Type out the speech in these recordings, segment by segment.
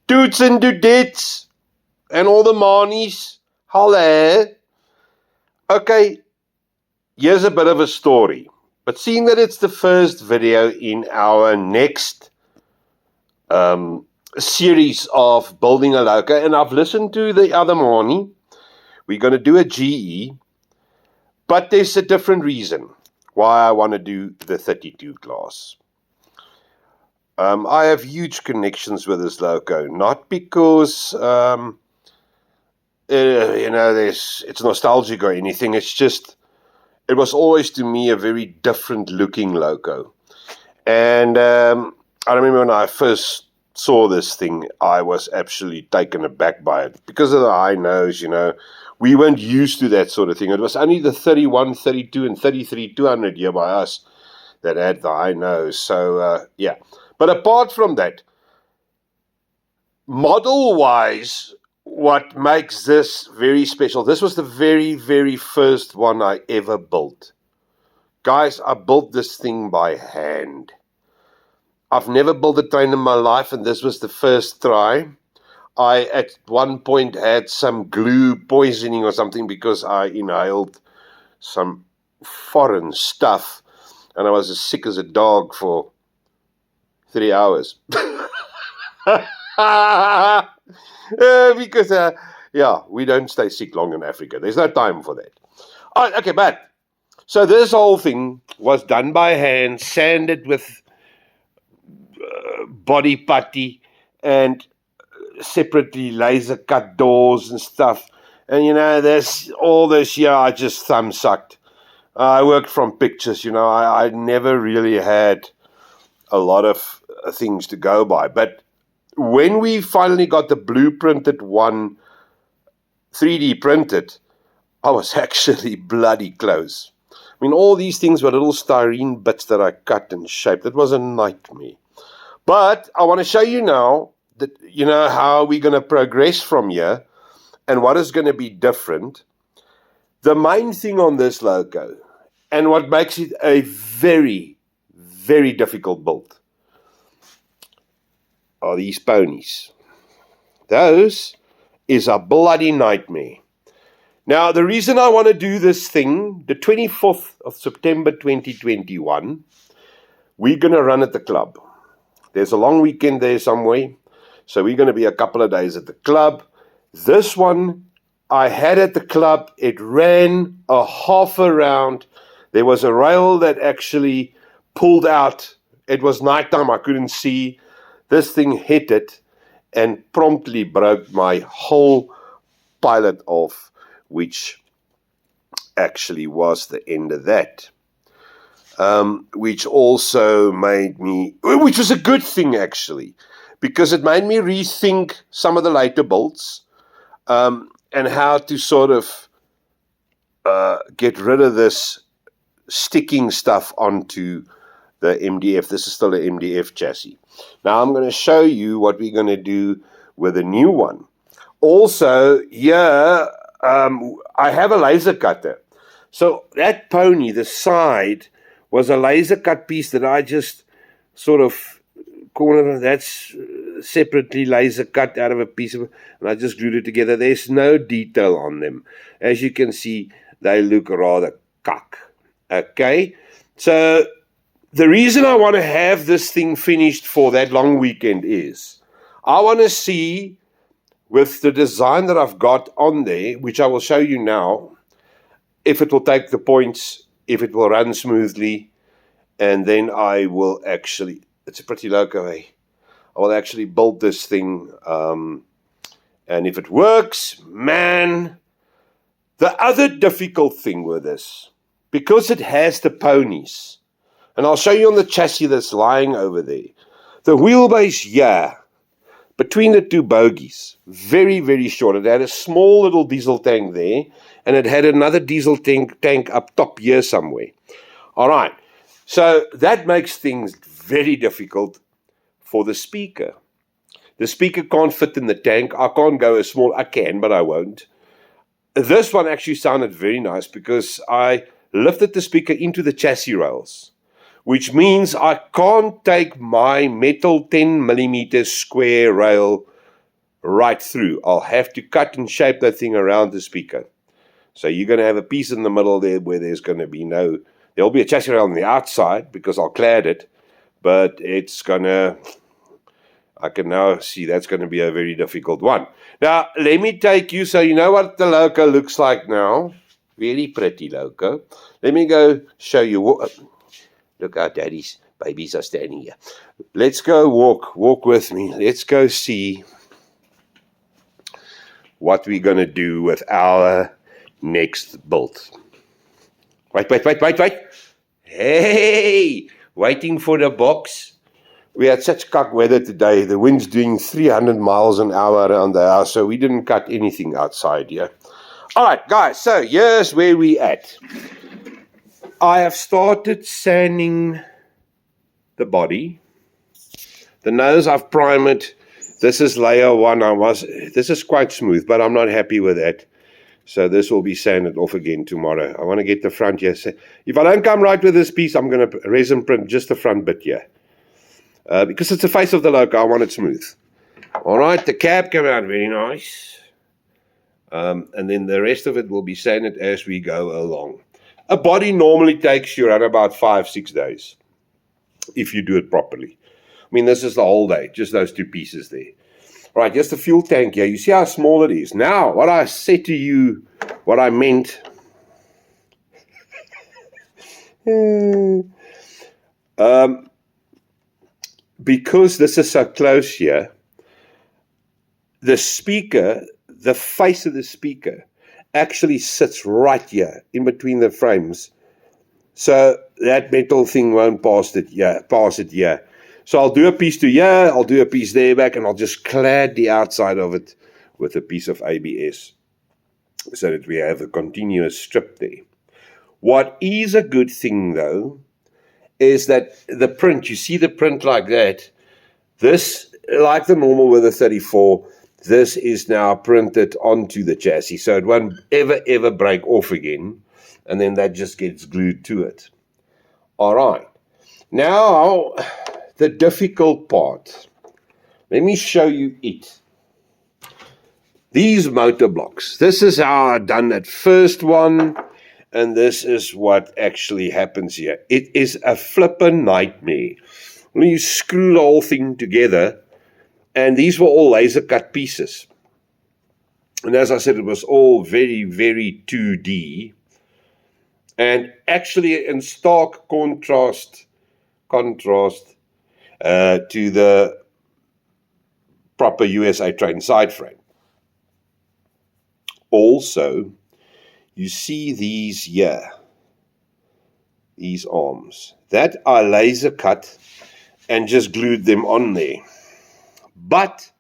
Toots and dudettes and all the Marnies. Holla. Okay, here's a bit of a story. But seeing that it's the first video in our next series of building a loco, and I've listened to the other Marnie, we're going to do a GE, but there's a different reason why I want to do the 32 class. I have huge connections with this loco, not because it's nostalgic or anything. It's just it was always to me a very different looking loco, and I remember when I first saw this thing, I was absolutely taken aback by it because of the high nose. We weren't used to that sort of thing. It was only the 31, 32, and 33 200 here by us that had the high nose. So yeah. But apart from that, model-wise, what makes this very special, this was the very, very first one I ever built. Guys, I built this thing by hand. I've never built a train in my life, and this was the first try. I, at one point, had some glue poisoning or something because I inhaled some foreign stuff, and I was as sick as a dog for 3 hours. Because, we don't stay sick long in Africa. There's no time for that. Oh, okay, but, so this whole thing was done by hand, sanded with body putty, and separately laser cut doors and stuff. And, there's all this year I just thumb sucked. I worked from pictures, I never really had a lot of things to go by. But when we finally got the blueprinted one 3D printed, I was actually bloody close. I mean, all these things were little styrene bits that I cut and shaped. It was a nightmare. But I want to show you now that, how we're going to progress from here and what is going to be different. The main thing on this loco, and what makes it a very, very difficult build, are these ponies. Those is a bloody nightmare. Now, the reason I want to do this thing, the 24th of September 2021, we're going to run at the club. There's a long weekend there somewhere, so we're going to be a couple of days at the club. This one I had at the club. It ran a half a round. There was a rail that actually pulled out. It was nighttime. I couldn't see. This thing hit it and promptly broke my whole pilot off, which actually was the end of that. Which also made me, which was a good thing actually, because it made me rethink some of the later builds and how to sort of get rid of this sticking stuff onto the MDF. This is still an MDF chassis. Now I'm going to show you what we're going to do with a new one. Also, here I have a laser cutter. So that pony, the side, was a laser cut piece that I just sort of cornered. That's separately laser cut out of a piece of it, and I just glued it together. There's no detail on them. As you can see, they look rather cuck. Okay? So the reason I want to have this thing finished for that long weekend is I want to see, with the design that I've got on there, which I will show you now, if it will take the points, if it will run smoothly, and then I will actually, it's a pretty loco, eh? I will actually build this thing, and if it works, man. The other difficult thing with this, because it has the ponies, and I'll show you on the chassis that's lying over there, the wheelbase, between the two bogies, very, very short. It had a small little diesel tank there, and it had another diesel tank up top here somewhere. All right, so that makes things very difficult for the speaker. The speaker can't fit in the tank. I can't go as small. I can, but I won't. This one actually sounded very nice because I lifted the speaker into the chassis rails, which means I can't take my metal 10mm square rail right through. I'll have to cut and shape that thing around the speaker. So you're going to have a piece in the middle there where there's going to be there'll be a chassis rail on the outside because I'll clad it, but I can now see that's going to be a very difficult one. Now, let me take you, so you know what the loco looks like now. Very pretty loco. Let me go show you. Look how daddy's babies are standing here. Let's go walk with me. Let's go see what we're going to do with our next build. Wait. Hey, waiting for the box. We had such cock weather today. The wind's doing 300 miles an hour around the house, so we didn't cut anything outside here. All right, guys, so here's where we at. I have started sanding the body. The nose I've primed. This is layer 1. This is quite smooth, but I'm not happy with that. So this will be sanded off again tomorrow. I want to get the front here. If I don't come right with this piece, I'm going to resin print just the front bit here. Because it's the face of the loco, I want it smooth. All right, the cab came out very nice. And then the rest of it will be sanded as we go along. A body normally takes you around about 5-6 days if you do it properly. I mean, this is the whole day, just those two pieces there. All right, just the fuel tank here. You see how small it is. Now, what I said to you, what I meant. Because this is so close here, the speaker, the face of the speaker, actually sits right here in between the frames. So that metal thing won't pass it here. So I'll do a piece to here, I'll do a piece there back, and I'll just clad the outside of it with a piece of ABS so that we have a continuous strip there. What is a good thing, though, is that the print, you see the print like that, this, like the normal with a 34, this is now printed onto the chassis, so it won't ever break off again, and then that just gets glued to it. All right. Now, the difficult part. Let me show you it. These motor blocks. This is how I done that first one, and this is what actually happens here. It is a flippin' nightmare. When you screw the whole thing together, and these were all laser cut pieces. And as I said, it was all very, very 2D. And actually in stark contrast to the proper USA train side frame. Also, you see these here, these arms, that I laser cut and just glued them on there. But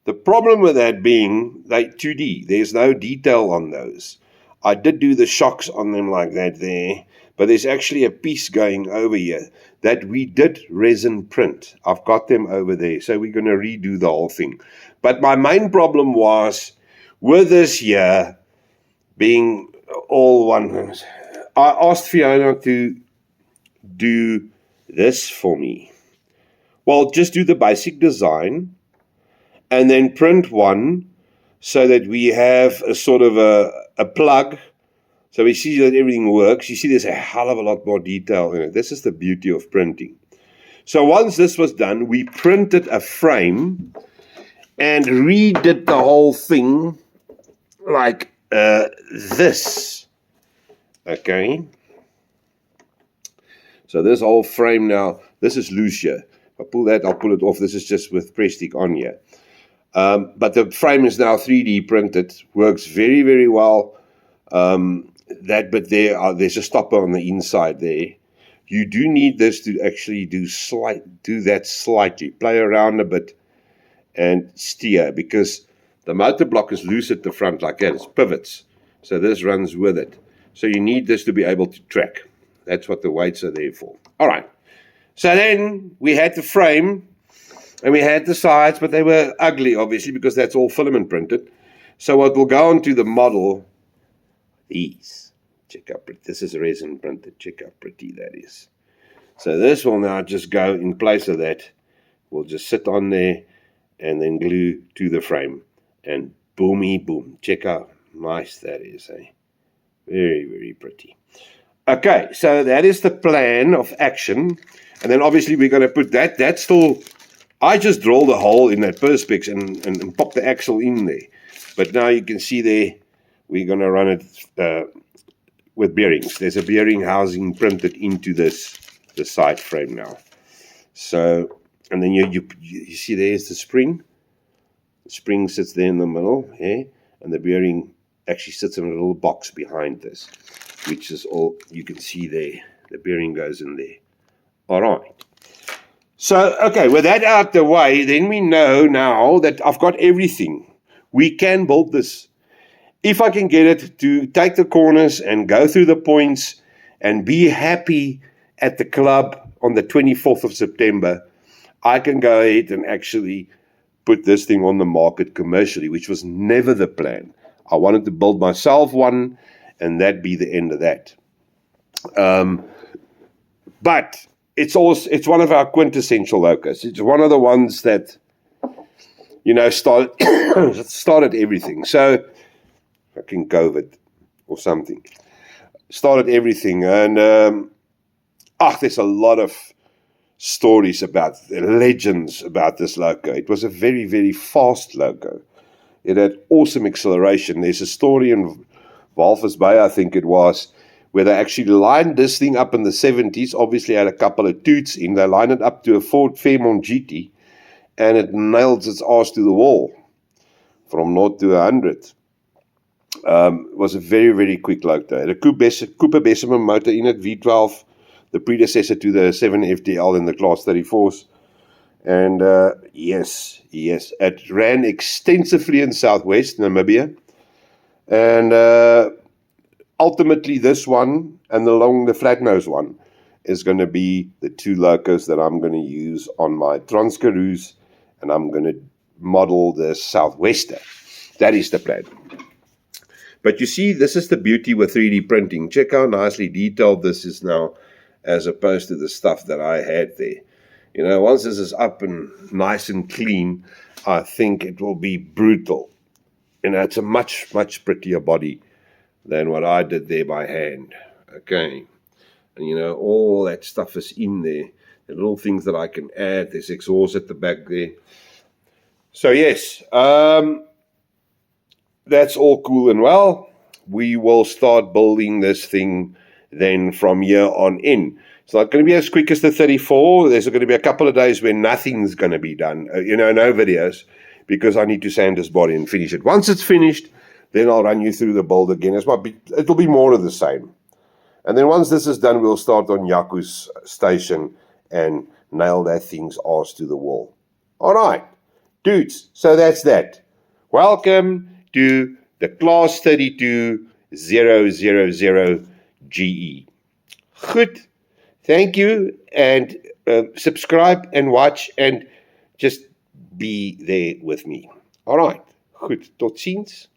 the problem with that being they 2D, there's no detail on those. I did do the shocks on them like that there, but there's actually a piece going over here that we did resin print. I've got them over there, so we're going to redo the whole thing. But my main problem was with this here being all one. I asked Fiona to do this for me. Well, just do the basic design and then print one so that we have a sort of a plug. So we see that everything works. You see there's a hell of a lot more detail in it. This is the beauty of printing. So once this was done, we printed a frame and redid the whole thing like this. Okay. So this whole frame now, this is loose here. If I pull that, I'll pull it off. This is just with press stick on here. But the frame is now 3D printed. Works very, very well. That bit there, there's a stopper on the inside there. You do need this to actually do that slightly. Play around a bit and steer, because the motor block is loose at the front like that. It's pivots. So this runs with it. So you need this to be able to track. That's what the weights are there for. All right. So then we had the frame and we had the sides, but they were ugly, obviously, because that's all filament printed. So what will go onto the model, these. Check how pretty. This is resin printed. Check how pretty that is. So this will now just go in place of that. We'll just sit on there and then glue to the frame, and boomy boom. Check how nice that is, eh? Very, very pretty. Okay, so that is the plan of action. And then obviously we're going to put that. That's still, I just drilled a hole in that perspex and pop the axle in there. But now you can see there, we're going to run it with bearings. There's a bearing housing printed into the side frame now. So, and then you see there's the spring. The spring sits there in the middle, yeah? And the bearing actually sits in a little box behind this, which is all you can see there. The bearing goes in there. All right. So, okay, with that out the way, then we know now that I've got everything. We can build this. If I can get it to take the corners and go through the points and be happy at the club on the 24th of September, I can go ahead and actually put this thing on the market commercially, which was never the plan. I wanted to build myself one, and that'd be the end of that. But it's one of our quintessential locos. It's one of the ones that, started everything. So, fucking COVID or something. Started everything. And, there's a lot of stories about, legends about this loco. It was a very, very fast loco. It had awesome acceleration. There's a story in Walvis Bay, I think it was, where they actually lined this thing up in the 70s. Obviously had a couple of toots in. They lined it up to a Ford Fairmont GT, and it nailed its ass to the wall from 0 to 100. It was a very, very quick loco. It had a Cooper Bessemer motor in it, V12, the predecessor to the 7FDL in the Class 34s. And yes, it ran extensively in southwest Namibia. And ultimately this one and along the flat-nose one is going to be the two locos that I'm going to use on my Transcaroos, and I'm going to model the Southwester. That is the plan. But you see, this is the beauty with 3D printing. Check how nicely detailed this is now as opposed to the stuff that I had there. Once this is up and nice and clean, I think it will be brutal. It's a much, much prettier body than what I did there by hand. Okay. And, all that stuff is in there. The little things that I can add. There's exhaust at the back there. So, yes, that's all cool and well. We will start building this thing then from here on in. It's not going to be as quick as the 34. There's going to be a couple of days where nothing's going to be done, no videos, because I need to sand this body and finish it. Once it's finished, then I'll run you through the build again. It'll be more of the same. And then once this is done, we'll start on Yaku's station and nail that thing's ass to the wall. All right, dudes, so that's that. Welcome to the Class 32 000 GE. Good. Thank you, and subscribe and watch and just be there with me. All right. Goed, tot ziens.